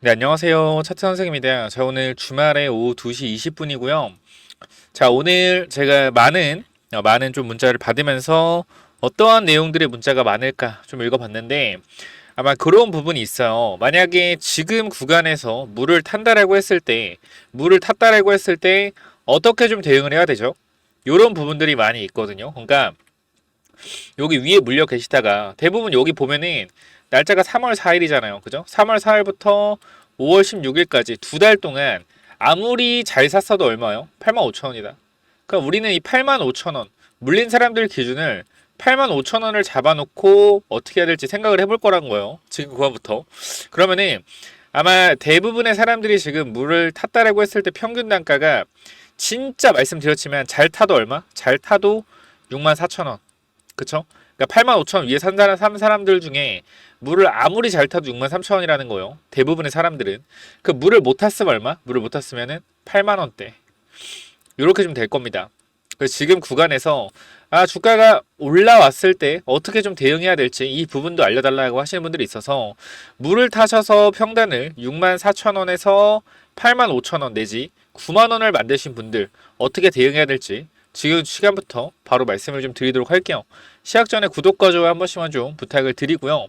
네, 안녕하세요. 차트 선생입니다. 자, 오늘 주말에 오후 2시 20분이고요. 자, 오늘 제가 많은 좀 문자를 받으면서 어떠한 내용들의 문자가 많을까 좀 읽어봤는데 아마 그런 부분이 있어요. 만약에 지금 구간에서 물을 탔다라고 했을 때 어떻게 좀 대응을 해야 되죠? 이런 부분들이 많이 있거든요. 그러니까 여기 위에 물려 계시다가 대부분 여기 보면은 날짜가 3월 4일이잖아요. 그죠? 3월 4일부터 5월 16일까지 두 달 동안 아무리 잘 샀어도 얼마요? 85,000원이다. 그러니까 우리는 이 85,000원 물린 사람들 기준을 85,000원을 잡아놓고 어떻게 해야 될지 생각을 해볼 거란 거예요. 지금 그거부터. 그러면은 아마 대부분의 사람들이 지금 물을 탔다라고 했을 때 평균 단가가 진짜 말씀드렸지만 잘 타도 얼마? 잘 타도 64,000원. 그쵸? 그러니까 85,000원 위에 산 사람들 중에 물을 아무리 잘 타도 63,000원이라는 거예요. 대부분의 사람들은. 그 물을 못 탔으면 얼마? 물을 못 탔으면은 8만원대. 이렇게 좀 될 겁니다. 그래서 지금 구간에서 주가가 올라왔을 때 어떻게 좀 대응해야 될지 이 부분도 알려달라고 하시는 분들이 있어서 물을 타셔서 평단을 64,000원에서 85,000원 내지 9만원을 만드신 분들 어떻게 대응해야 될지 지금 시간부터 바로 말씀을 좀 드리도록 할게요. 시작 전에 구독과 좋아요 한 번씩만 좀 부탁을 드리고요.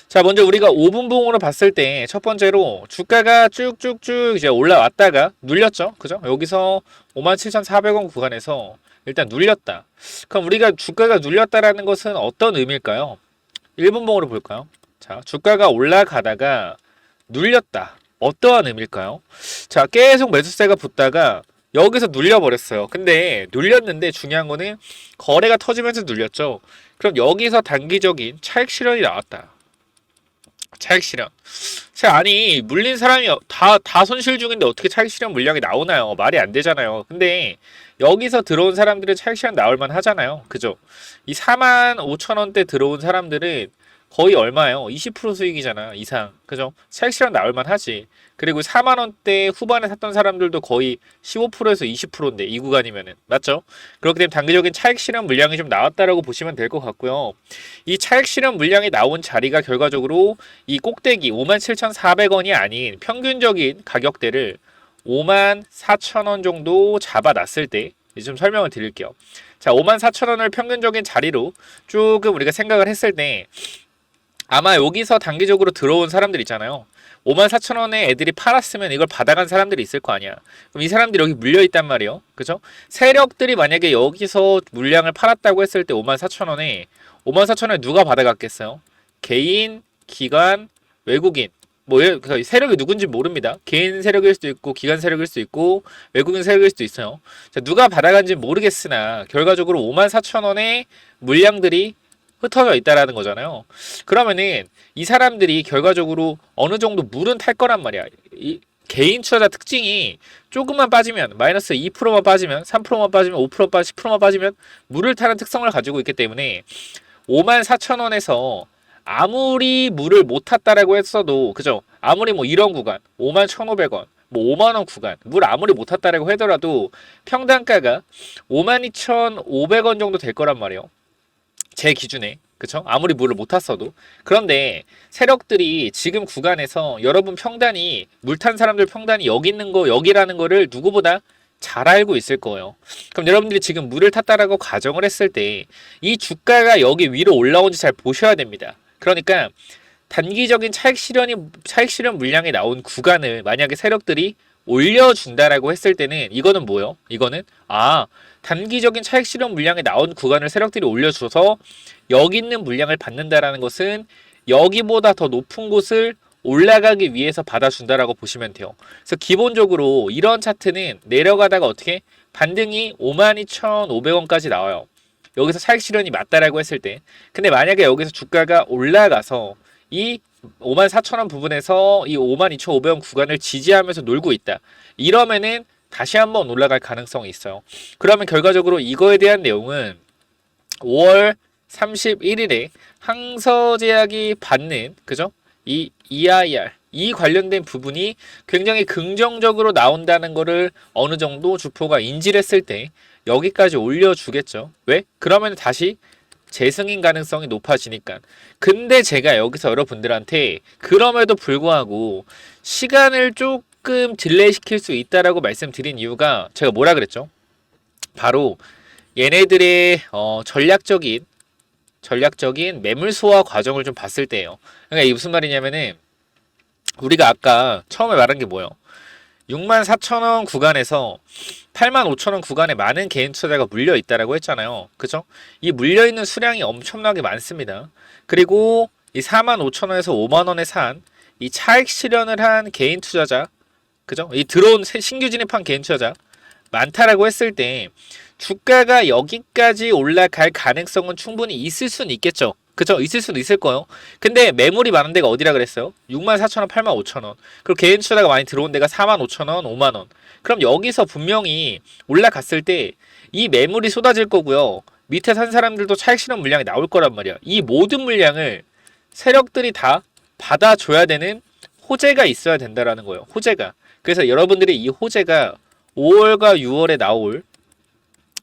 자, 먼저 우리가 5분봉으로 봤을 때 첫 번째로 주가가 쭉쭉쭉 이제 올라왔다가 눌렸죠. 그죠? 여기서 57,400원 구간에서 일단 눌렸다. 그럼 우리가 주가가 눌렸다라는 것은 어떤 의미일까요? 1분봉으로 볼까요? 자, 주가가 올라가다가 눌렸다. 어떠한 의미일까요? 자, 계속 매수세가 붙다가 여기서 눌려버렸어요. 근데 눌렸는데 중요한 거는 거래가 터지면서 눌렸죠. 그럼 여기서 단기적인 차익 실현이 나왔다. 차익 실현. 아니 물린 사람이 다 손실 중인데 어떻게 차익 실현 물량이 나오나요? 말이 안 되잖아요. 근데 여기서 들어온 사람들은 차익 실현 나올 만 하잖아요. 그죠? 이 45,000원대 들어온 사람들은 거의 얼마예요? 20% 수익이잖아 이상. 그죠? 차익 실현 나올 만 하지. 그리고 4만 원대 후반에 샀던 사람들도 거의 15%에서 20%인데 이 구간이면은 맞죠? 그렇기 때문에 단기적인 차익 실현 물량이 좀 나왔다라고 보시면 될 것 같고요. 이 차익 실현 물량이 나온 자리가 결과적으로 이 꼭대기 57,400원이 아닌 평균적인 가격대를 54,000원 정도 잡아놨을 때 좀 설명을 드릴게요. 자, 54,000원을 평균적인 자리로 조금 우리가 생각을 했을 때 아마 여기서 단기적으로 들어온 사람들 있잖아요. 54,000원에 애들이 팔았으면 이걸 받아간 사람들이 있을 거 아니야. 그럼 이 사람들이 여기 물려있단 말이에요. 그죠? 세력들이 만약에 여기서 물량을 팔았다고 했을 때 54,000원에 누가 받아갔겠어요? 개인, 기관, 외국인. 뭐 세력이 누군지 모릅니다. 개인 세력일 수도 있고 기관 세력일 수도 있고 외국인 세력일 수도 있어요. 자, 누가 받아간지 모르겠으나 결과적으로 54,000원의 물량들이 흩어져 있다라는 거잖아요. 그러면은 이 사람들이 결과적으로 어느 정도 물은 탈 거란 말이야. 이 개인 투자자 특징이 조금만 빠지면 마이너스 2%만 빠지면 3%만 빠지면 5% 빠지 10%만 빠지면 물을 타는 특성을 가지고 있기 때문에 54,000원에서 아무리 물을 못 탔다라고 했어도 그죠? 아무리 뭐 이런 구간 51,500원 뭐 5만원 구간 물 아무리 못 탔다라고 하더라도 평단가가 52,500원 정도 될 거란 말이에요. 제 기준에 그쵸? 아무리 물을 못 탔어도. 그런데 세력들이 지금 구간에서 여러분 평단이 물 탄 사람들 평단이 여기 있는 거 여기라는 거를 누구보다 잘 알고 있을 거예요. 그럼 여러분들이 지금 물을 탔다라고 가정을 했을 때 이 주가가 여기 위로 올라온지 잘 보셔야 됩니다. 그러니까 단기적인 차익 실현 물량이 나온 구간을 만약에 세력들이 올려준다라고 했을 때는 이거는 뭐예요? 이거는 단기적인 차익 실현 물량이 나온 구간을 세력들이 올려줘서 여기 있는 물량을 받는다라는 것은 여기보다 더 높은 곳을 올라가기 위해서 받아준다라고 보시면 돼요. 그래서 기본적으로 이런 차트는 내려가다가 어떻게 반등이 52,500원까지 나와요. 여기서 차익 실현이 맞다라고 했을 때. 근데 만약에 여기서 주가가 올라가서 이 54,000원 부분에서 이 52,500원 구간을 지지하면서 놀고 있다. 이러면은 다시 한번 올라갈 가능성이 있어요. 그러면 결과적으로 이거에 대한 내용은 5월 31일에 항서제약이 받는 그죠? 이 EIR 이 관련된 부분이 굉장히 긍정적으로 나온다는 거를 어느 정도 주포가 인지를 했을 때 여기까지 올려주겠죠. 왜? 그러면 다시 재승인 가능성이 높아지니까. 근데 제가 여기서 여러분들한테 그럼에도 불구하고 시간을 조금 딜레이 시킬 수 있다라고 말씀드린 이유가 제가 뭐라 그랬죠? 바로 얘네들의 전략적인 매물 소화 과정을 좀 봤을 때예요. 그러니까 이게 무슨 말이냐면은 우리가 아까 처음에 말한 게 뭐예요? 64,000원 구간에서 85,000원 구간에 많은 개인 투자자가 물려 있다라고 했잖아요. 그죠? 이 물려 있는 수량이 엄청나게 많습니다. 그리고 이 45,000원에서 5만원에 산 이 차익 실현을 한 개인 투자자, 그죠? 이 들어온 신규 진입한 개인 투자자 많다라고 했을 때 주가가 여기까지 올라갈 가능성은 충분히 있을 수는 있겠죠. 그죠? 있을 수는 있을 거예요. 근데 매물이 많은 데가 어디라 그랬어요? 64,000원, 85,000원. 그리고 개인 투자가 많이 들어온 데가 45,000원, 5만원. 그럼 여기서 분명히 올라갔을 때 이 매물이 쏟아질 거고요. 밑에 산 사람들도 차익 실현 물량이 나올 거란 말이야. 이 모든 물량을 세력들이 다 받아줘야 되는 호재가 있어야 된다라는 거예요. 호재가. 그래서 여러분들이 이 호재가 5월과 6월에 나올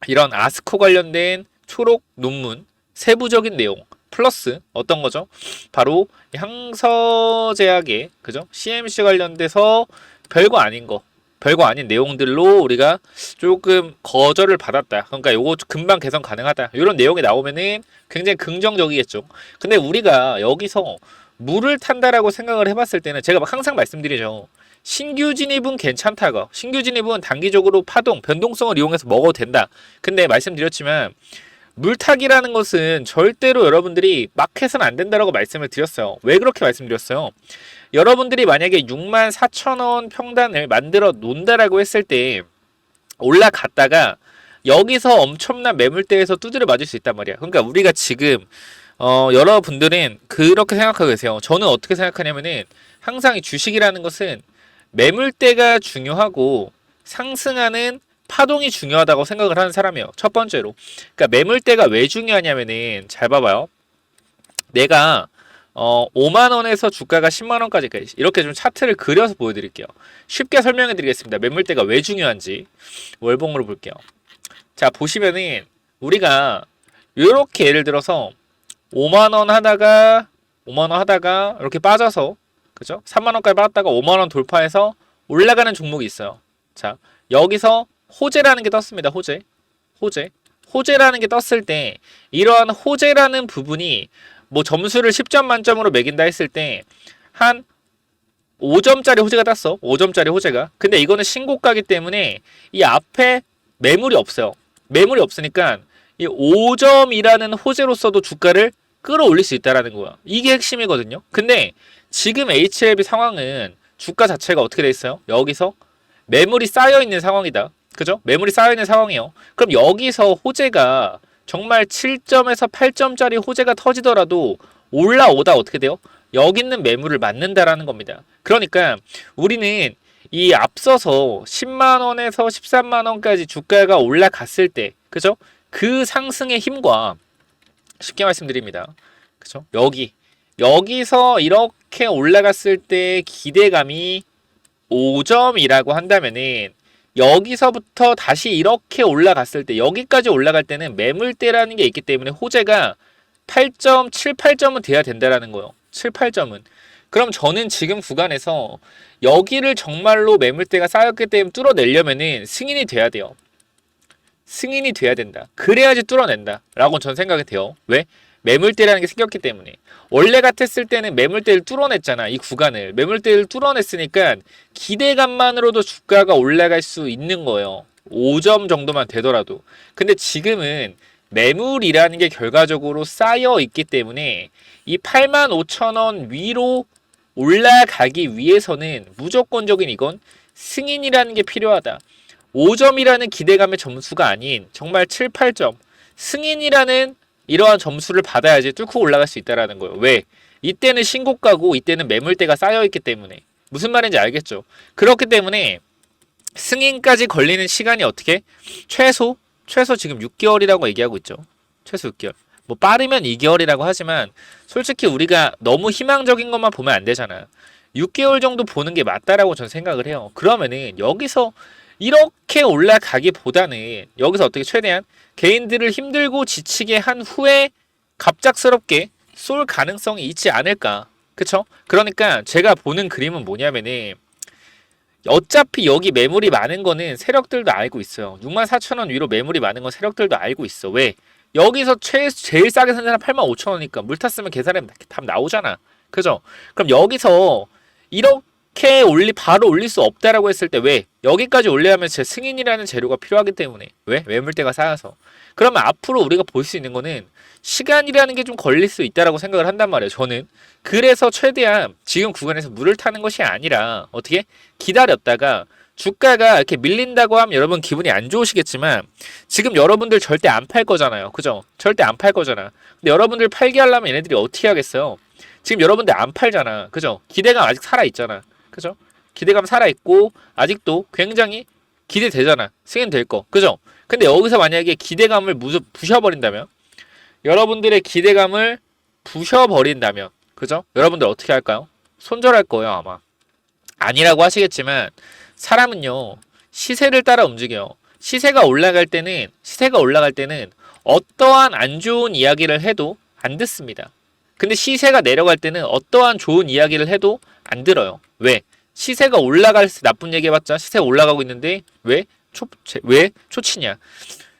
이런 아스코 관련된 초록 논문 세부적인 내용 플러스 어떤 거죠? 바로 향서제약의 그죠? CMC 관련돼서 별거 아닌 내용들로 우리가 조금 거절을 받았다. 그러니까 요거 금방 개선 가능하다. 이런 내용이 나오면은 굉장히 긍정적이겠죠. 근데 우리가 여기서 물을 탄다라고 생각을 해봤을 때는 제가 항상 말씀드리죠. 신규 진입은 괜찮다고. 신규 진입은 단기적으로 파동, 변동성을 이용해서 먹어도 된다. 근데 말씀드렸지만 물타기라는 것은 절대로 여러분들이 막 해서는 안 된다라고 말씀을 드렸어요. 왜 그렇게 말씀드렸어요? 여러분들이 만약에 64,000원 평단을 만들어 놓는다라고 했을 때 올라갔다가 여기서 엄청난 매물대에서 두드려 맞을 수 있단 말이야. 그러니까 우리가 지금 여러분들은 그렇게 생각하고 계세요. 저는 어떻게 생각하냐면은 항상 이 주식이라는 것은 매물대가 중요하고 상승하는 파동이 중요하다고 생각을 하는 사람이에요. 첫 번째로. 그러니까 매물대가 왜 중요하냐면은 잘 봐봐요. 내가 5만 원에서 주가가 10만 원까지까지 이렇게 좀 차트를 그려서 보여드릴게요. 쉽게 설명해 드리겠습니다. 매물대가 왜 중요한지 월봉으로 볼게요. 자 보시면은 우리가 이렇게 예를 들어서 5만 원 하다가 이렇게 빠져서 그죠? 3만 원까지 빠졌다가 5만 원 돌파해서 올라가는 종목이 있어요. 자 여기서 호재라는 게 떴습니다. 호재라는 게 떴을 때 이러한 호재라는 부분이 뭐 점수를 10점 만점으로 매긴다 했을 때 한 5점짜리 호재가 떴어. 5점짜리 호재가. 근데 이거는 신고가기 때문에 이 앞에 매물이 없어요. 매물이 없으니까 이 5점이라는 호재로서도 주가를 끌어올릴 수 있다라는 거야. 이게 핵심이거든요. 근데 지금 HLB 상황은 주가 자체가 어떻게 돼 있어요? 여기서 매물이 쌓여 있는 상황이다. 그죠? 매물이 쌓여 있는 상황이에요. 그럼 여기서 호재가 정말 7점에서 8점짜리 호재가 터지더라도 올라오다 어떻게 돼요? 여기 있는 매물을 맞는다라는 겁니다. 그러니까 우리는 이 앞서서 10만 원에서 13만 원까지 주가가 올라갔을 때, 그죠? 그 상승의 힘과 쉽게 말씀드립니다. 그죠? 여기서 이렇게 올라갔을 때 기대감이 5점이라고 한다면은 여기서부터 다시 이렇게 올라갔을 때 여기까지 올라갈 때는 매물대라는 게 있기 때문에 호재가 8점, 7, 8점은 돼야 된다라는 거예요. 7, 8점은. 그럼 저는 지금 구간에서 여기를 정말로 매물대가 쌓였기 때문에 뚫어내려면은 승인이 돼야 돼요. 승인이 돼야 된다. 그래야지 뚫어낸다. 라고 전 생각이 돼요. 왜? 매물대라는 게 생겼기 때문에. 원래 같았을 때는 매물대를 뚫어냈잖아. 이 구간을. 매물대를 뚫어냈으니까 기대감만으로도 주가가 올라갈 수 있는 거예요. 5점 정도만 되더라도. 근데 지금은 매물이라는 게 결과적으로 쌓여 있기 때문에 이 85,000원 위로 올라가기 위해서는 무조건적인 이건 승인이라는 게 필요하다. 5점이라는 기대감의 점수가 아닌 정말 7, 8점. 승인이라는 이러한 점수를 받아야지 뚫고 올라갈 수 있다라는 거예요. 왜? 이때는 신고가고 이때는 매물대가 쌓여있기 때문에. 무슨 말인지 알겠죠? 그렇기 때문에 승인까지 걸리는 시간이 어떻게? 최소 지금 6개월이라고 얘기하고 있죠. 최소 6개월. 뭐 빠르면 2개월이라고 하지만 솔직히 우리가 너무 희망적인 것만 보면 안 되잖아. 6개월 정도 보는 게 맞다라고 저는 생각을 해요. 그러면은 여기서 이렇게 올라가기보다는 여기서 어떻게 최대한 개인들을 힘들고 지치게 한 후에 갑작스럽게 쏠 가능성이 있지 않을까. 그쵸? 그러니까 제가 보는 그림은 뭐냐면은 어차피 여기 매물이 많은 거는 세력들도 알고 있어요. 64,000원 위로 매물이 많은 건 세력들도 알고 있어. 왜? 여기서 제일 싸게 산 사람 85,000원이니까 물 탔으면 계산하면 답 나오잖아. 그죠? 그럼 여기서 이렇게 바로 올릴 수 없다라고 했을 때 왜? 여기까지 올려면 제 승인이라는 재료가 필요하기 때문에. 왜? 매물대가 쌓여서. 그러면 앞으로 우리가 볼 수 있는 거는 시간이라는 게 좀 걸릴 수 있다라고 생각을 한단 말이에요. 저는. 그래서 최대한 지금 구간에서 물을 타는 것이 아니라 어떻게? 기다렸다가 주가가 이렇게 밀린다고 하면 여러분 기분이 안 좋으시겠지만 지금 여러분들 절대 안 팔 거잖아요. 그죠? 절대 안 팔 거잖아. 근데 여러분들 팔게 하려면 얘네들이 어떻게 하겠어요? 지금 여러분들 안 팔잖아. 그죠? 기대감 아직 살아있잖아. 그죠? 기대감 살아있고 아직도 굉장히 기대되잖아. 승인될 거. 그죠? 근데 여기서 만약에 기대감을 부셔버린다면 여러분들의 기대감을 부셔버린다면 그죠? 여러분들 어떻게 할까요? 손절할 거예요 아마. 아니라고 하시겠지만 사람은요 시세를 따라 움직여요. 시세가 올라갈 때는 어떠한 안 좋은 이야기를 해도 안 듣습니다. 근데 시세가 내려갈 때는 어떠한 좋은 이야기를 해도 안 들어요. 왜? 시세가 올라갈 때 나쁜 얘기 해봤자 시세가 올라가고 있는데 왜 초치냐?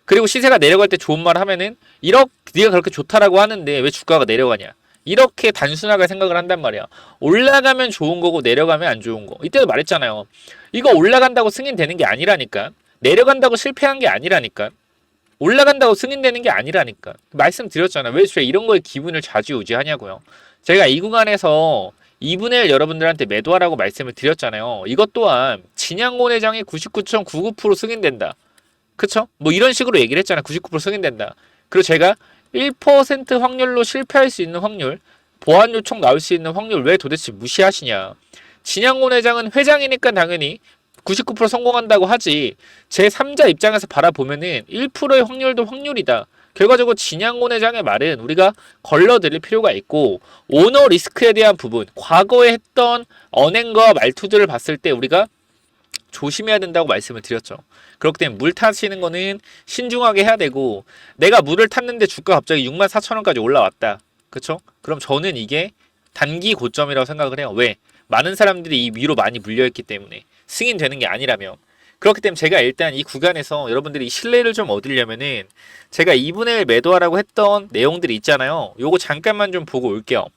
그리고 시세가 내려갈 때 좋은 말 하면은 네가 그렇게 좋다라고 하는데 왜 주가가 내려가냐? 이렇게 단순하게 생각을 한단 말이야. 올라가면 좋은 거고 내려가면 안 좋은 거. 이때도 말했잖아요. 이거 올라간다고 승인되는 게 아니라니까. 내려간다고 실패한 게 아니라니까. 올라간다고 승인되는 게 아니라니까. 말씀드렸잖아. 왜 이런 거에 기분을 좌지우지하냐고요. 제가 이 구간에서 2분의 1 여러분들한테 매도하라고 말씀을 드렸잖아요. 이것 또한 진양곤 회장이 99.99% 승인된다. 그쵸? 뭐 이런 식으로 얘기를 했잖아. 99% 승인된다. 그리고 제가 1% 확률로 실패할 수 있는 확률, 보안 요청 나올 수 있는 확률 왜 도대체 무시하시냐. 진양곤 회장은 회장이니까 당연히 99% 성공한다고 하지. 제3자 입장에서 바라보면은 1%의 확률도 확률이다. 결과적으로 진양곤 회장의 말은 우리가 걸러드릴 필요가 있고 오너 리스크에 대한 부분, 과거에 했던 언행과 말투들을 봤을 때 우리가 조심해야 된다고 말씀을 드렸죠. 그렇기 때문에 물 타시는 거는 신중하게 해야 되고 내가 물을 탔는데 주가 갑자기 64,000원까지 올라왔다. 그쵸? 그럼 저는 이게 단기 고점이라고 생각을 해요. 왜? 많은 사람들이 이 위로 많이 물려있기 때문에 승인되는 게 아니라면 그렇기 때문에 제가 일단 이 구간에서 여러분들이 신뢰를 좀 얻으려면은 제가 2분의 1 매도하라고 했던 내용들이 있잖아요. 요거 잠깐만 좀 보고 올게요.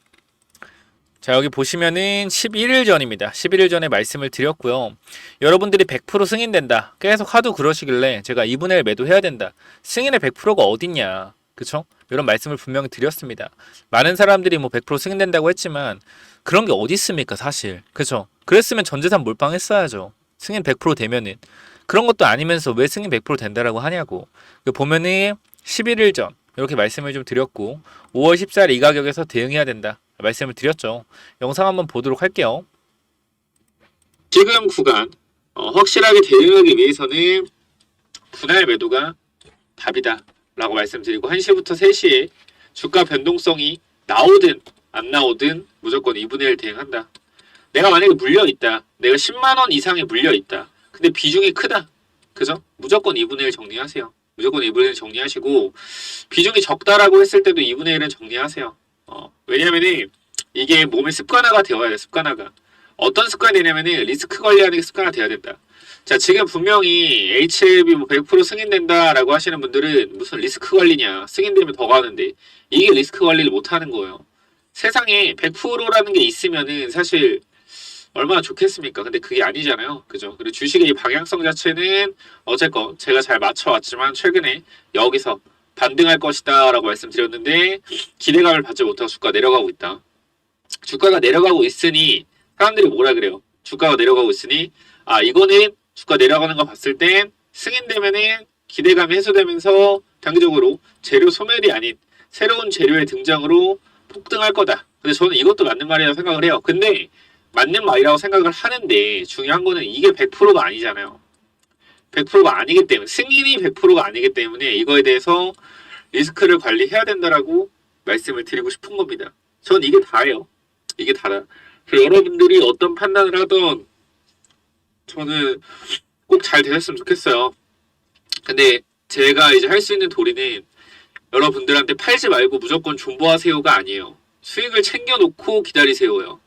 자 여기 보시면은 11일 전입니다. 11일 전에 말씀을 드렸고요. 여러분들이 100% 승인된다. 계속 하도 그러시길래 제가 2분의 1 매도해야 된다. 승인의 100%가 어딨냐. 그쵸? 이런 말씀을 분명히 드렸습니다. 많은 사람들이 뭐 100% 승인된다고 했지만 그런 게 어디 있습니까 사실. 그쵸? 그랬으면 전재산 몰빵했어야죠. 승인 100% 되면은. 그런 것도 아니면서 왜 승인 100% 된다라고 하냐고. 보면은 11일 전 이렇게 말씀을 좀 드렸고 5월 14일 이 가격에서 대응해야 된다. 말씀을 드렸죠. 영상 한번 보도록 할게요. 지금 구간 확실하게 대응하기 위해서는 분할 매도가 답이다 라고 말씀드리고 1시부터 3시에 주가 변동성이 나오든 안 나오든 무조건 2분의 1 대응한다. 내가 만약에 물려있다. 내가 10만원 이상에 물려있다. 근데 비중이 크다. 그죠? 무조건 2분의 1 정리하세요. 무조건 2분의 1 정리하시고 비중이 적다라고 했을 때도 2분의 1은 정리하세요. 왜냐면은 이게 몸의 습관화가 되어야 돼. 습관화가. 어떤 습관이 되냐면은 리스크 관리하는 게 습관화 돼야 된다. 자 지금 분명히 HLB 뭐 100% 승인된다라고 하시는 분들은 무슨 리스크 관리냐. 승인되면 더 가는데 이게 리스크 관리를 못하는 거예요. 세상에 100%라는 게 있으면은 사실 얼마나 좋겠습니까? 근데 그게 아니잖아요. 그죠? 그리고 주식의 이 방향성 자체는 어쨌건 제가 잘 맞춰왔지만 최근에 여기서 반등할 것이다 라고 말씀드렸는데 기대감을 받지 못하고 주가 내려가고 있다. 주가가 내려가고 있으니 사람들이 뭐라 그래요? 주가가 내려가고 있으니 이거는 주가 내려가는 거 봤을 땐 승인되면은 기대감이 해소되면서 단기적으로 재료 소멸이 아닌 새로운 재료의 등장으로 폭등할 거다. 근데 저는 이것도 맞는 말이라고 생각을 해요. 근데 맞는 말이라고 생각을 하는데 중요한 거는 이게 100%가 아니잖아요. 100%가 아니기 때문에 승인이 100%가 아니기 때문에 이거에 대해서 리스크를 관리해야 된다라고 말씀을 드리고 싶은 겁니다. 전 이게 다예요. 이게 다다. 그래서 여러분들이 어떤 판단을 하던 저는 꼭 잘 되셨으면 좋겠어요. 근데 제가 이제 할 수 있는 도리는 여러분들한테 팔지 말고 무조건 존버하세요가 아니에요. 수익을 챙겨놓고 기다리세요요.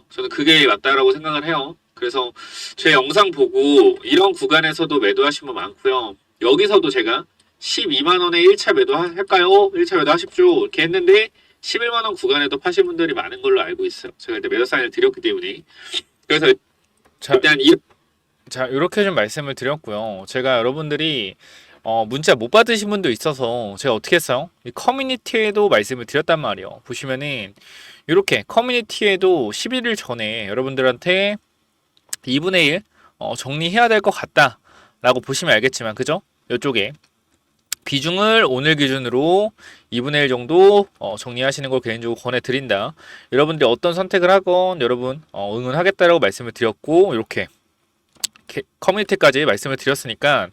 저는 그게 맞다라고 생각을 해요. 그래서 제 영상 보고 이런 구간에서도 매도하신 분 많고요. 여기서도 제가 12만 원에 1차 매도 할까요? 1차 매도 하십시오. 이렇게 했는데 11만 원 구간에도 파신 분들이 많은 걸로 알고 있어요. 제가 이제 매도 사인을 드렸기 때문에. 그래서 자, 일단 이렇게 좀 말씀을 드렸고요. 제가 여러분들이 문자 못 받으신 분도 있어서 제가 어떻게 했어요? 이 커뮤니티에도 말씀을 드렸단 말이에요. 보시면은 이렇게 커뮤니티에도 11일 전에 여러분들한테 2분의 1 정리해야 될 것 같다 라고 보시면 알겠지만, 그죠? 이쪽에 비중을 오늘 기준으로 2분의 1 정도 정리하시는 걸 개인적으로 권해드린다. 여러분들이 어떤 선택을 하건 여러분 응원하겠다라고 말씀을 드렸고, 이렇게 커뮤니티까지 말씀을 드렸으니까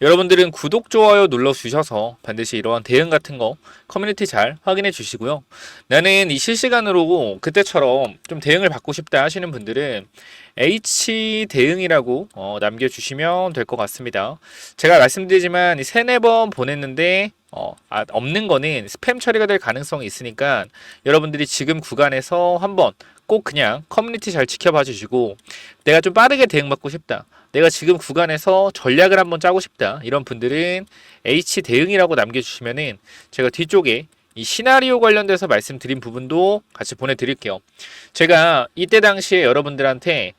여러분들은 구독, 좋아요 눌러주셔서 반드시 이러한 대응 같은 거 커뮤니티 잘 확인해 주시고요. 나는 이 실시간으로 그때처럼 좀 대응을 받고 싶다 하시는 분들은 H 대응이라고 남겨주시면 될 것 같습니다. 제가 말씀드리지만 3-4번 보냈는데 없는 거는 스팸 처리가 될 가능성이 있으니까 여러분들이 지금 구간에서 한번 꼭 그냥 커뮤니티 잘 지켜봐 주시고, 내가 좀 빠르게 대응받고 싶다, 내가 지금 구간에서 전략을 한번 짜고 싶다, 이런 분들은 H 대응이라고 남겨주시면은 제가 뒤쪽에 이 시나리오 관련돼서 말씀드린 부분도 같이 보내드릴게요. 제가 이때 당시에 여러분들한테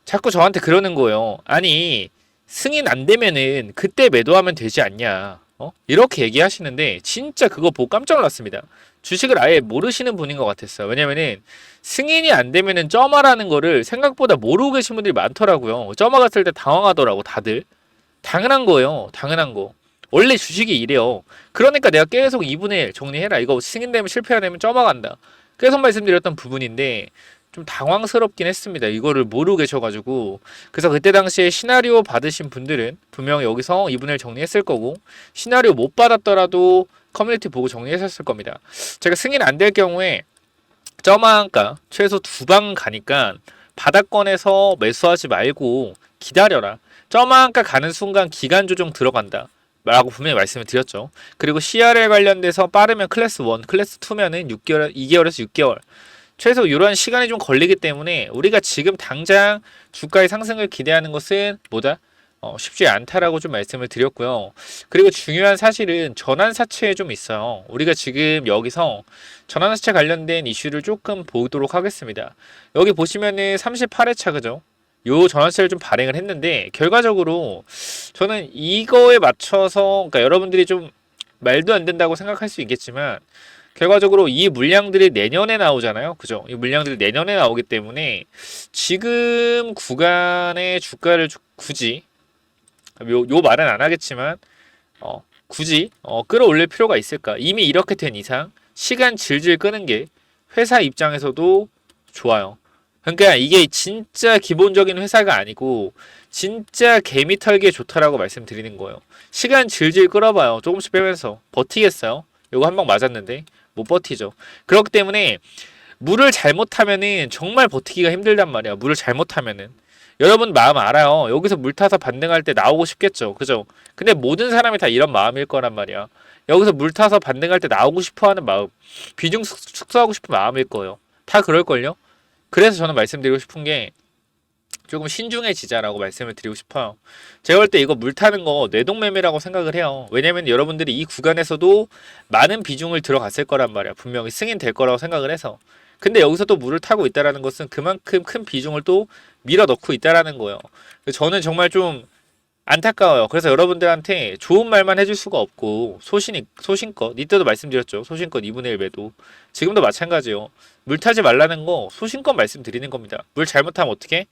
자꾸 저한테 그러는 거예요. 아니, 승인 안 되면은 그때 매도하면 되지 않냐, 이렇게 얘기하시는데 진짜 그거 보고 깜짝 놀랐습니다. 주식을 아예 모르시는 분인 것 같았어요. 왜냐면은 승인이 안 되면은 점화라는 거를 생각보다 모르고 계신 분들이 많더라고요. 점화 갔을 때 당황하더라고 다들. 당연한 거예요. 당연한 거. 원래 주식이 이래요. 그러니까 내가 계속 2분의 1 정리해라. 이거 승인되면 실패가 되면 점화 간다. 계속 말씀드렸던 부분인데 좀 당황스럽긴 했습니다. 이거를 모르고 계셔가지고. 그래서 그때 당시에 시나리오 받으신 분들은 분명히 여기서 2분의 1 정리했을 거고, 시나리오 못 받았더라도 커뮤니티 보고 정리했었을 겁니다. 제가 승인 안 될 경우에 점화가 최소 2방 가니까 바닥권에서 매수하지 말고 기다려라. 점화가 가는 순간 기간 조정 들어간다 라고 분명히 말씀을 드렸죠. 그리고 CRL 관련돼서 빠르면 클래스 1, 클래스 2면은 6개월, 2개월에서 6개월. 최소 이런 시간이 좀 걸리기 때문에 우리가 지금 당장 주가의 상승을 기대하는 것은 뭐다? 쉽지 않다라고 좀 말씀을 드렸고요. 그리고 중요한 사실은 전환사채에 좀 있어요. 우리가 지금 여기서 전환사채 관련된 이슈를 조금 보도록 하겠습니다. 여기 보시면은 38회차, 그죠? 요 전환세를 좀 발행을 했는데 결과적으로 저는 이거에 맞춰서, 그러니까 여러분들이 좀 말도 안 된다고 생각할 수 있겠지만 결과적으로 이 물량들이 내년에 나오잖아요. 그죠? 이 물량들이 내년에 나오기 때문에 지금 구간의 주가를 굳이 요 말은 안 하겠지만 굳이 끌어올릴 필요가 있을까? 이미 이렇게 된 이상 시간 질질 끄는 게 회사 입장에서도 좋아요. 그러니까 이게 진짜 기본적인 회사가 아니고 진짜 개미 털기에 좋다라고 말씀드리는 거예요. 시간 질질 끌어봐요. 조금씩 빼면서 버티겠어요? 요거 한 방 맞았는데 못 버티죠. 그렇기 때문에 물을 잘못하면은 정말 버티기가 힘들단 말이야. 물을 잘못하면은. 여러분 마음 알아요. 여기서 물 타서 반등할 때 나오고 싶겠죠. 그죠? 근데 모든 사람이 다 이런 마음일 거란 말이야. 여기서 물 타서 반등할 때 나오고 싶어 하는 마음, 비중 축소하고 싶은 마음일 거예요. 다 그럴걸요? 그래서 저는 말씀드리고 싶은 게 조금 신중해지자라고 말씀을 드리고 싶어요. 제가 볼 때 이거 물 타는 거 뇌동매매라고 생각을 해요. 왜냐면 여러분들이 이 구간에서도 많은 비중을 들어갔을 거란 말이야. 분명히 승인될 거라고 생각을 해서. 근데 여기서 또 물을 타고 있다라는 것은 그만큼 큰 비중을 또 밀어 넣고 있다라는 거예요. 저는 정말 좀 안타까워요. 그래서 여러분들한테 좋은 말만 해줄 수가 없고 소신껏 이때도 말씀드렸죠. 소신껏 2분의 1 매도. 지금도 마찬가지요. 물 타지 말라는 거 소신껏 말씀드리는 겁니다. 물 잘못하면 어떻게?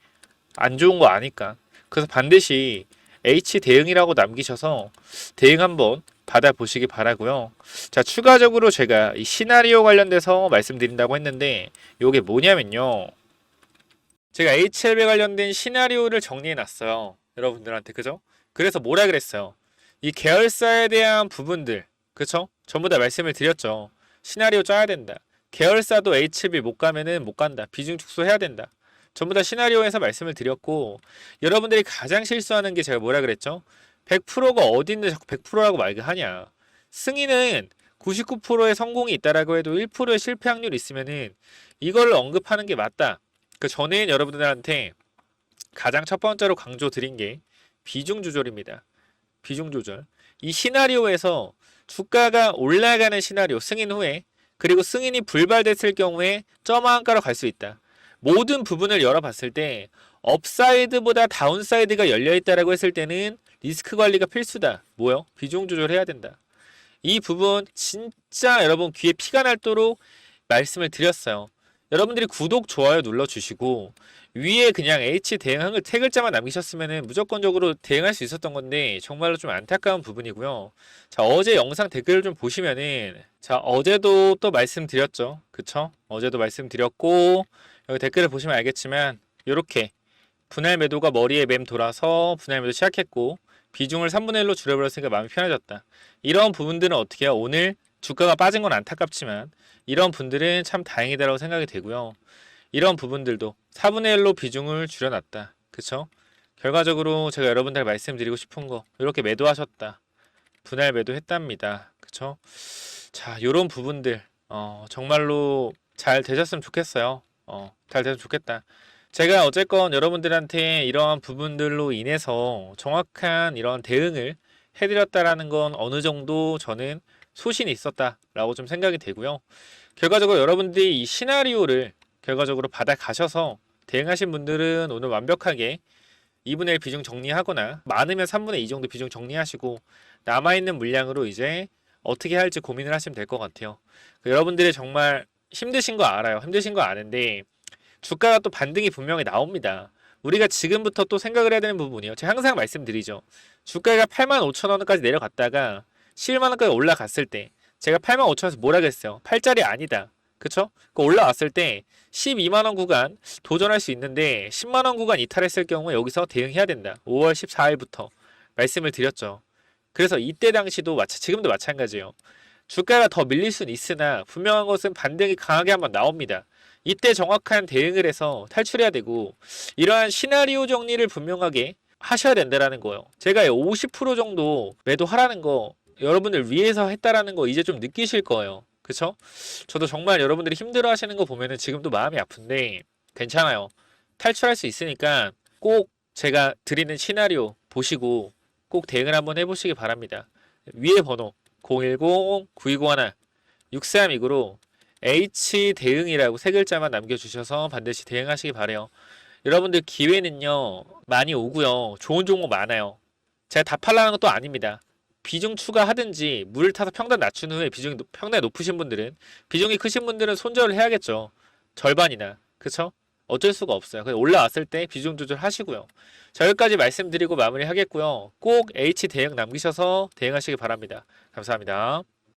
안 좋은 거 아니까. 그래서 반드시 H 대응이라고 남기셔서 대응 한번 받아보시기 바라고요. 자, 추가적으로 제가 이 시나리오 관련돼서 말씀드린다고 했는데 이게 뭐냐면요. 제가 HLB 관련된 시나리오를 정리해 놨어요. 여러분들한테, 그죠? 그래서 뭐라 그랬어요? 이 계열사에 대한 부분들, 그쵸? 전부 다 말씀을 드렸죠. 시나리오 짜야 된다. 계열사도 HLB 못 가면은 못 간다. 비중 축소해야 된다. 전부 다 시나리오에서 말씀을 드렸고, 여러분들이 가장 실수하는 게 제가 뭐라 그랬죠? 100%가 어디 있는데 자꾸 100%라고 말하냐. 승인은 99%의 성공이 있다라고 해도 1%의 실패 확률이 있으면은 이걸 언급하는 게 맞다. 그 전에는 여러분들한테 가장 첫 번째로 강조 드린 게 비중 조절입니다. 비중 조절. 이 시나리오에서 주가가 올라가는 시나리오 승인 후에 그리고 승인이 불발됐을 경우에 점화한가로 갈 수 있다. 모든 부분을 열어봤을 때 업사이드보다 다운사이드가 열려있다라고 했을 때는 리스크 관리가 필수다. 뭐요? 비중 조절해야 된다. 이 부분 진짜 여러분 귀에 피가 날도록 말씀을 드렸어요. 여러분들이 구독, 좋아요 눌러주시고 위에 그냥 H 대응한 세 글자만 남기셨으면 무조건적으로 대응할 수 있었던 건데 정말로 좀 안타까운 부분이고요. 자, 어제 영상 댓글을 좀 보시면은 자, 어제도 또 말씀드렸죠. 그쵸? 어제도 말씀드렸고 여기 댓글을 보시면 알겠지만 요렇게 분할 매도가 머리에 맴 돌아서 분할 매도 시작했고 비중을 3분의 1로 줄여버렸으니까 마음이 편해졌다. 이런 부분들은 어떻게 해요? 오늘 주가가 빠진 건 안타깝지만 이런 분들은 참 다행이다라고 생각이 되고요. 이런 부분들도 4분의 1로 비중을 줄여놨다. 그쵸? 결과적으로 제가 여러분들 말씀드리고 싶은 거 이렇게 매도하셨다. 분할 매도했답니다. 그쵸? 자, 요런 부분들 정말로 잘 되셨으면 좋겠어요. 잘 되면 좋겠다. 제가 어쨌건 여러분들한테 이러한 부분들로 인해서 정확한 이런 대응을 해드렸다라는 건 어느 정도 저는 소신이 있었다라고 좀 생각이 되고요. 결과적으로 여러분들이 이 시나리오를 결과적으로 받아가셔서 대응하신 분들은 오늘 완벽하게 2분의 1 비중 정리하거나 많으면 3분의 2 정도 비중 정리하시고 남아있는 물량으로 이제 어떻게 할지 고민을 하시면 될 것 같아요. 여러분들이 정말 힘드신 거 알아요. 힘드신 거 아는데 주가가 또 반등이 분명히 나옵니다. 우리가 지금부터 또 생각을 해야 되는 부분이에요. 제가 항상 말씀드리죠. 주가가 85,000원까지 내려갔다가 11만원까지 올라갔을 때 제가 85,000원에서 뭐라 그랬어요? 8짜리 아니다. 그쵸? 올라왔을 때 12만원 구간 도전할 수 있는데 10만원 구간 이탈했을 경우에 여기서 대응해야 된다. 5월 14일부터 말씀을 드렸죠. 그래서 이때 당시도 지금도 마찬가지예요. 주가가 더 밀릴 수는 있으나 분명한 것은 반등이 강하게 한번 나옵니다. 이때 정확한 대응을 해서 탈출해야 되고 이러한 시나리오 정리를 분명하게 하셔야 된다라는 거예요. 제가 50% 정도 매도하라는 거 여러분들 위해서 했다라는 거 이제 좀 느끼실 거예요. 그쵸? 저도 정말 여러분들이 힘들어 하시는 거 보면은 지금도 마음이 아픈데 괜찮아요. 탈출할 수 있으니까 꼭 제가 드리는 시나리오 보시고 꼭 대응을 한번 해보시기 바랍니다. 위에 번호 010-9201-6329로 H 대응이라고 세 글자만 남겨주셔서 반드시 대응하시기 바래요. 여러분들 기회는요 많이 오고요. 좋은 종목 많아요. 제가 다 팔라는 것도 아닙니다. 비중 추가하든지 물을 타서 평단 낮춘 후에 비중이 평단이 높으신 분들은 비중이 크신 분들은 손절을 해야겠죠. 절반이나. 그쵸? 어쩔 수가 없어요. 그래서 올라왔을 때 비중 조절하시고요. 자, 여기까지 말씀드리고 마무리 하겠고요. 꼭 H 대응 남기셔서 대응하시기 바랍니다. 감사합니다.